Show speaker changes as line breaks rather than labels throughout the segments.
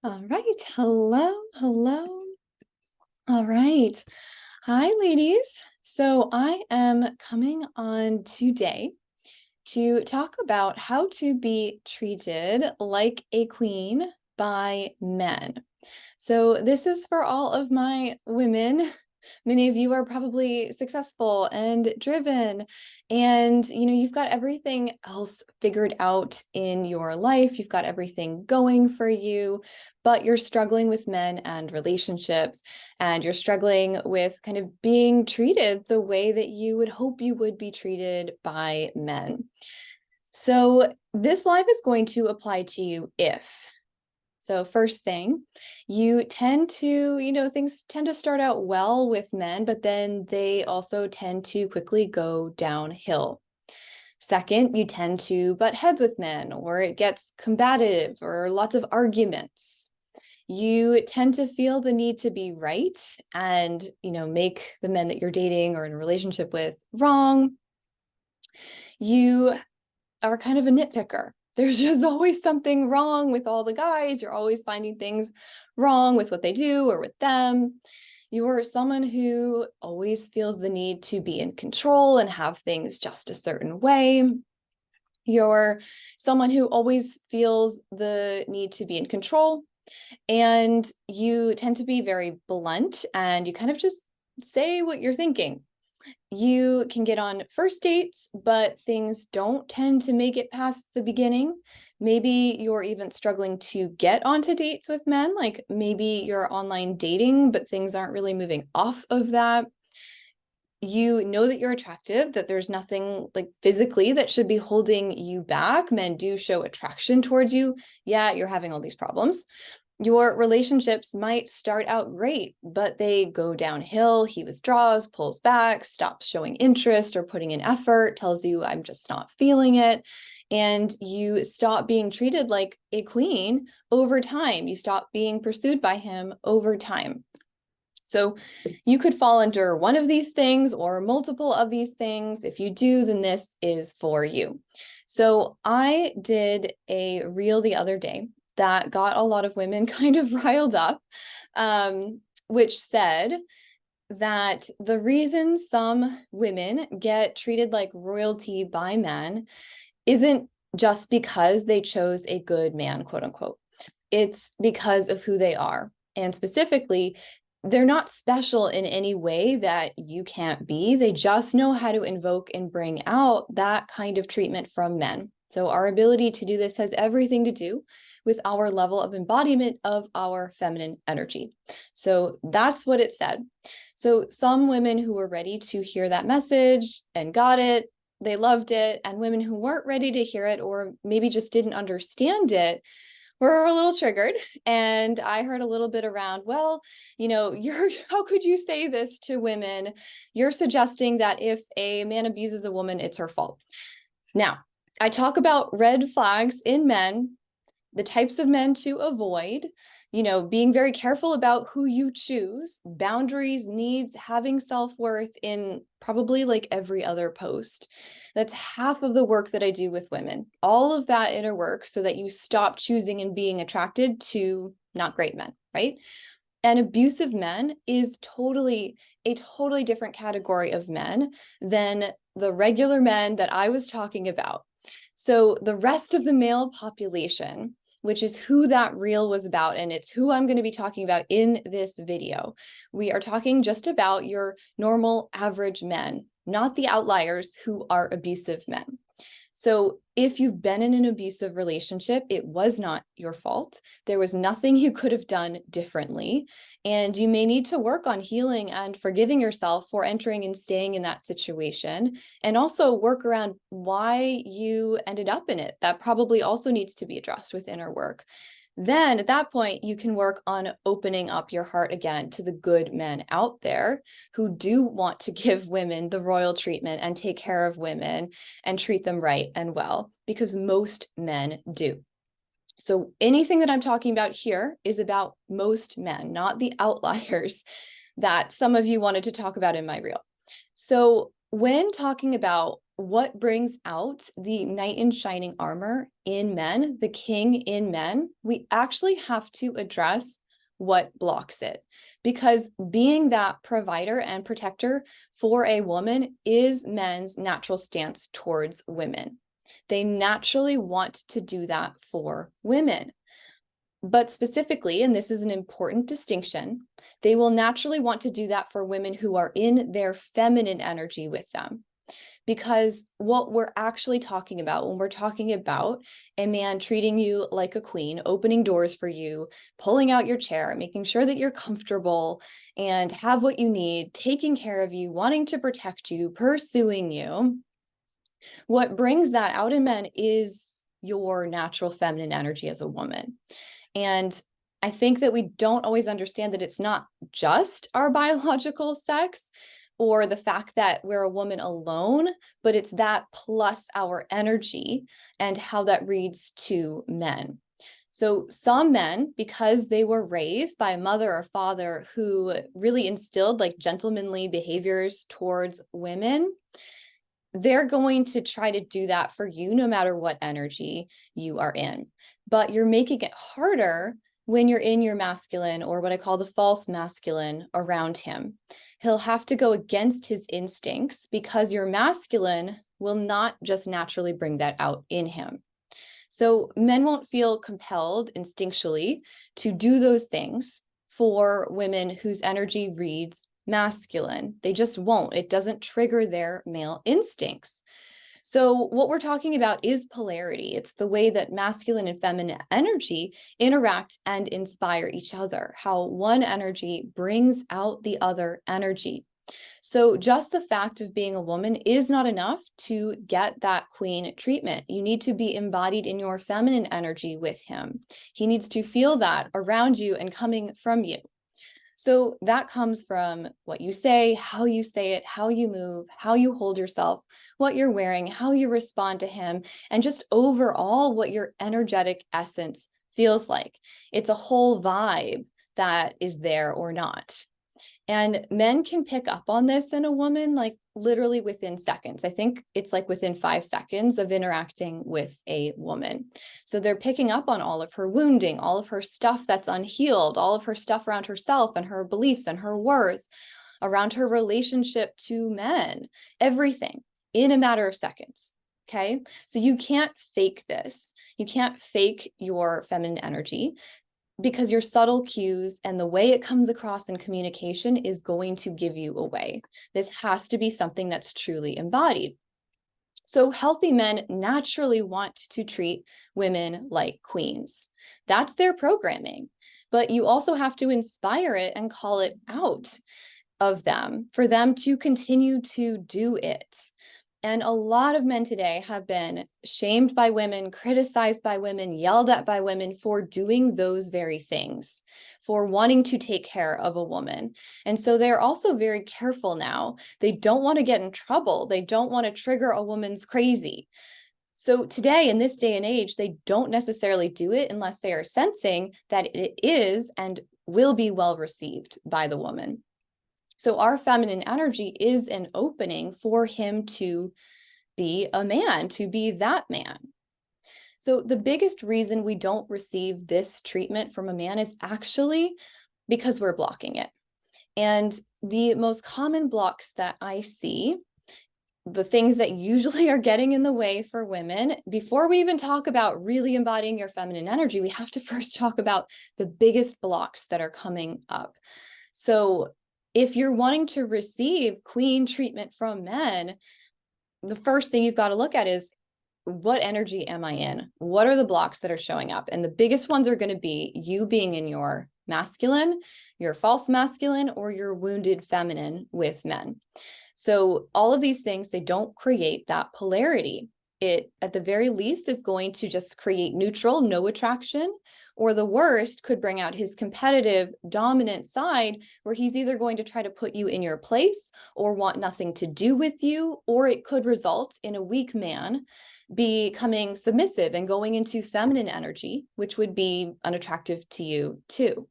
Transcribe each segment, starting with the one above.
All right. Hello. Hello. All right. Hi, ladies. So I am coming on today to talk about how to be treated like a queen by men. So this is for all of my women. Many of you are probably successful and driven, and you've got everything else figured out in your life. You've got everything going for you, but you're struggling with men and relationships, and you're struggling with kind of being treated the way that you would hope you would be treated by men. So this live is going to apply to you if. So first thing, you tend to, things tend to start out well with men, but then they also tend to quickly go downhill. Second, you tend to butt heads with men, or it gets combative or lots of arguments. You tend to feel the need to be right and, make the men that you're dating or in a relationship with wrong. You are kind of a nitpicker. There's just always something wrong with all the guys. You're always finding things wrong with what they do or with them. You're someone who always feels the need to be in control and have things just a certain way. You're someone who always feels the need to be in control, and you tend to be very blunt and you kind of just say what you're thinking. You can get on first dates, but things don't tend to make it past the beginning. Maybe you're even struggling to get onto dates with men, like maybe you're online dating, but things aren't really moving off of that. You know that you're attractive, that there's nothing like physically that should be holding you back. Men do show attraction towards you. Yeah, you're having all these problems. Your relationships might start out great, but they go downhill. He withdraws, pulls back, stops showing interest or putting in effort, tells you, I'm just not feeling it. And you stop being treated like a queen over time. You stop being pursued by him over time. So you could fall under one of these things or multiple of these things. If you do, then this is for you. So I did a reel the other day that got a lot of women kind of riled up, which said that the reason some women get treated like royalty by men isn't just because they chose a good man, quote unquote. It's because of who they are. And specifically, they're not special in any way that you can't be. They just know how to invoke and bring out that kind of treatment from men. So our ability to do this has everything to do with our level of embodiment of our feminine energy. So that's what it said. So some women who were ready to hear that message and got it, they loved it. And women who weren't ready to hear it or maybe just didn't understand it were a little triggered. And I heard a little bit around, well, how could you say this to women? You're suggesting that if a man abuses a woman, it's her fault. Now, I talk about red flags in men, the types of men to avoid, being very careful about who you choose, boundaries, needs, having self-worth in probably like every other post. That's half of the work that I do with women. All of that inner work so that you stop choosing and being attracted to not great men, right? And abusive men is a totally different category of men than the regular men that I was talking about. So the rest of the male population, which is who that reel was about, and it's who I'm going to be talking about in this video. We are talking just about your normal average men, not the outliers who are abusive men. So if you've been in an abusive relationship, it was not your fault. There was nothing you could have done differently. And you may need to work on healing and forgiving yourself for entering and staying in that situation. And also work around why you ended up in it. That probably also needs to be addressed with inner work. Then at that point, you can work on opening up your heart again to the good men out there who do want to give women the royal treatment and take care of women and treat them right and well, because most men do. So anything that I'm talking about here is about most men, not the outliers that some of you wanted to talk about in my reel. So when talking about what brings out the knight in shining armor in men, the king in men, we actually have to address what blocks it. Because being that provider and protector for a woman is men's natural stance towards women. They naturally want to do that for women. But specifically, and this is an important distinction, they will naturally want to do that for women who are in their feminine energy with them. Because what we're actually talking about when we're talking about a man treating you like a queen, opening doors for you, pulling out your chair, making sure that you're comfortable and have what you need, taking care of you, wanting to protect you, pursuing you, what brings that out in men is your natural feminine energy as a woman. And I think that we don't always understand that it's not just our biological sex or the fact that we're a woman alone, but it's that plus our energy and how that reads to men. So some men, because they were raised by a mother or father who really instilled like gentlemanly behaviors towards women, they're going to try to do that for you no matter what energy you are in. But you're making it harder when you're in your masculine, or what I call the false masculine, around him. He'll have to go against his instincts because your masculine will not just naturally bring that out in him. So men won't feel compelled instinctually to do those things for women whose energy reads masculine. They just won't. It doesn't trigger their male instincts. So what we're talking about is polarity. It's the way that masculine and feminine energy interact and inspire each other, how one energy brings out the other energy. So just the fact of being a woman is not enough to get that queen treatment. You need to be embodied in your feminine energy with him. He needs to feel that around you and coming from you. So that comes from what you say it, how you move, how you hold yourself, what you're wearing, how you respond to him, and just overall what your energetic essence feels like. It's a whole vibe that is there or not. And men can pick up on this in a woman, like literally within seconds. I think it's like within 5 seconds of interacting with a woman. So they're picking up on all of her wounding, all of her stuff that's unhealed, all of her stuff around herself and her beliefs and her worth, around her relationship to men, everything in a matter of seconds. Okay. So you can't fake this. You can't fake your feminine energy, because your subtle cues and the way it comes across in communication is going to give you away. This has to be something that's truly embodied. So healthy men naturally want to treat women like queens. That's their programming. But you also have to inspire it and call it out of them for them to continue to do it. And a lot of men today have been shamed by women, criticized by women, yelled at by women for doing those very things, for wanting to take care of a woman. And so they're also very careful now. They don't want to get in trouble. They don't want to trigger a woman's crazy. So today, in this day and age, they don't necessarily do it unless they are sensing that it is and will be well received by the woman. So our feminine energy is an opening for him to be a man, to be that man. So the biggest reason we don't receive this treatment from a man is actually because we're blocking it. And the most common blocks that I see, the things that usually are getting in the way for women, before we even talk about really embodying your feminine energy, we have to first talk about the biggest blocks that are coming up. So if you're wanting to receive queen treatment from men, the first thing you've got to look at is, what energy am I in? What are the blocks that are showing up? And the biggest ones are going to be you being in your masculine, your false masculine, or your wounded feminine with men. So all of these things, they don't create that polarity. It, at the very least, is going to just create neutral, no attraction, or the worst, could bring out his competitive, dominant side, where he's either going to try to put you in your place or want nothing to do with you, or it could result in a weak man becoming submissive and going into feminine energy, which would be unattractive to you too.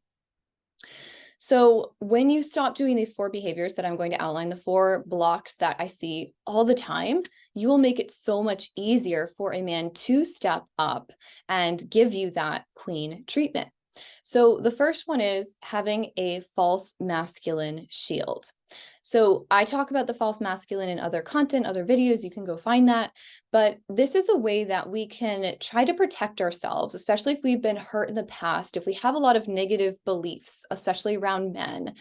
So when you stop doing these 4 behaviors that I'm going to outline, the 4 blocks that I see all the time, you will make it so much easier for a man to step up and give you that queen treatment. So the first one is having a false masculine shield. So I talk about the false masculine in other content, other videos, you can go find that. But this is a way that we can try to protect ourselves, especially if we've been hurt in the past, if we have a lot of negative beliefs, especially around men,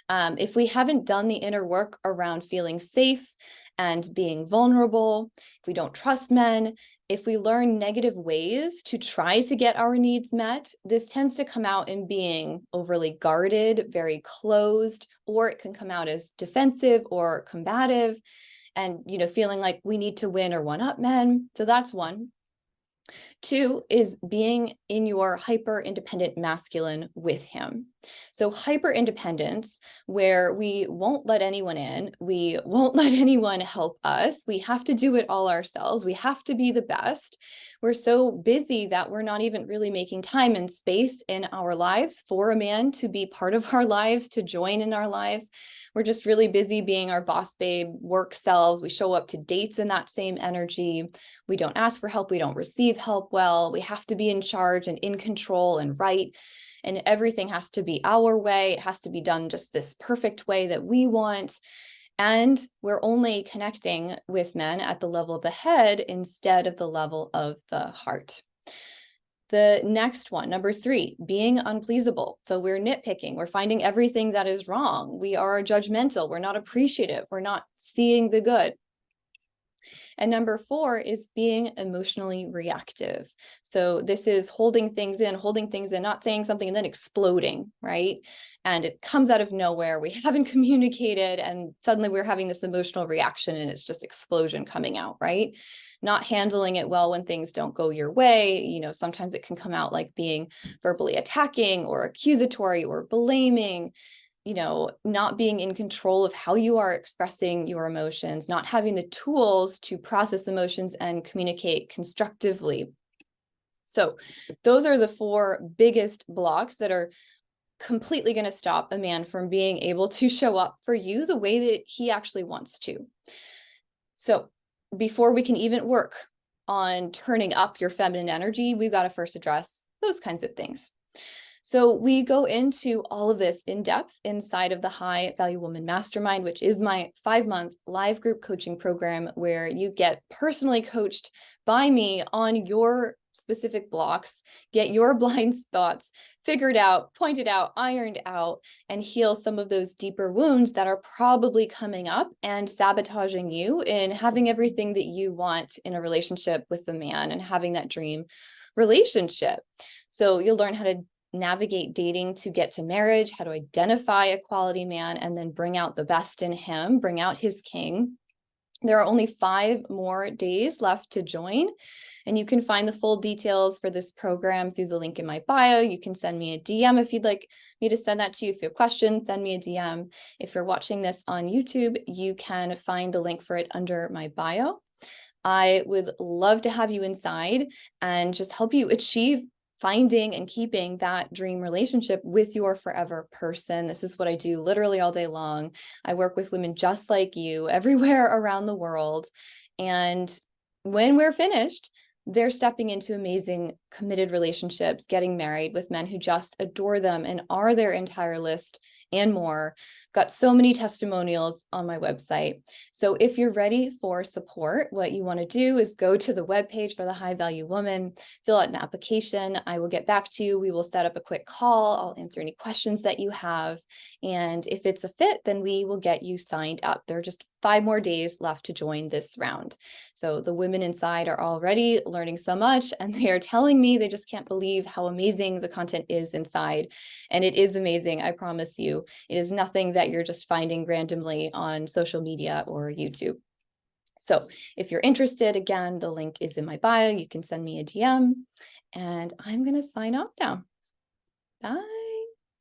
if we haven't done the inner work around feeling safe and being vulnerable, if we don't trust men, if we learn negative ways to try to get our needs met, this tends to come out in being overly guarded, very closed, or it can come out as defensive or combative and, feeling like we need to win or one up men. So that's one. Two is being in your hyper independent masculine with him. So hyper independence, where we won't let anyone in, we won't let anyone help us. We have to do it all ourselves. We have to be the best. We're so busy that we're not even really making time and space in our lives for a man to be part of our lives, to join in our life. We're just really busy being our boss babe, work selves. We show up to dates in that same energy. We don't ask for help. We don't receive help well. We have to be in charge and in control and right. And everything has to be our way. It has to be done just this perfect way that we want. And we're only connecting with men at the level of the head instead of the level of the heart. The next one, number 3, being unpleasable. So we're nitpicking, we're finding everything that is wrong. We are judgmental, we're not appreciative, we're not seeing the good. And number 4 is being emotionally reactive. So this is holding things in, not saying something and then exploding, right? And it comes out of nowhere. We haven't communicated and suddenly we're having this emotional reaction and it's just explosion coming out, right? Not handling it well when things don't go your way. Sometimes it can come out like being verbally attacking or accusatory or blaming, not being in control of how you are expressing your emotions, not having the tools to process emotions and communicate constructively. So those are the 4 biggest blocks that are completely going to stop a man from being able to show up for you the way that he actually wants to. So before we can even work on turning up your feminine energy, we've got to first address those kinds of things. So we go into all of this in depth inside of the High Value Woman Mastermind, which is my 5-month live group coaching program where you get personally coached by me on your specific blocks, get your blind spots figured out, pointed out, ironed out, and heal some of those deeper wounds that are probably coming up and sabotaging you in having everything that you want in a relationship with the man and having that dream relationship. So you'll learn how to navigate dating to get to marriage, how to identify a quality man, and then bring out the best in him, bring out his king. There are only 5 more days left to join, and you can find the full details for this program through the link in my bio. You can send me a DM if you'd like me to send that to you. If you have questions, send me a DM. If you're watching this on YouTube, you can find the link for it under my bio. I would love to have you inside and just help you achieve finding and keeping that dream relationship with your forever person. This is what I do literally all day long. I work with women just like you everywhere around the world. And when we're finished, they're stepping into amazing committed relationships, getting married with men who just adore them and are their entire list and more. Got so many testimonials on my website. So if you're ready for support, what you want to do is go to the webpage for the High Value Woman, fill out an application. I will get back to you. We will set up a quick call. I'll answer any questions that you have. And if it's a fit, then we will get you signed up. There are just 5 more days left to join this round. So the women inside are already learning so much, and they are telling me they just can't believe how amazing the content is inside. And it is amazing, I promise you. It is nothing that you're just finding randomly on social media or YouTube. So if you're interested, again, the link is in my bio. You can send me a DM, and I'm going to sign off now. Bye.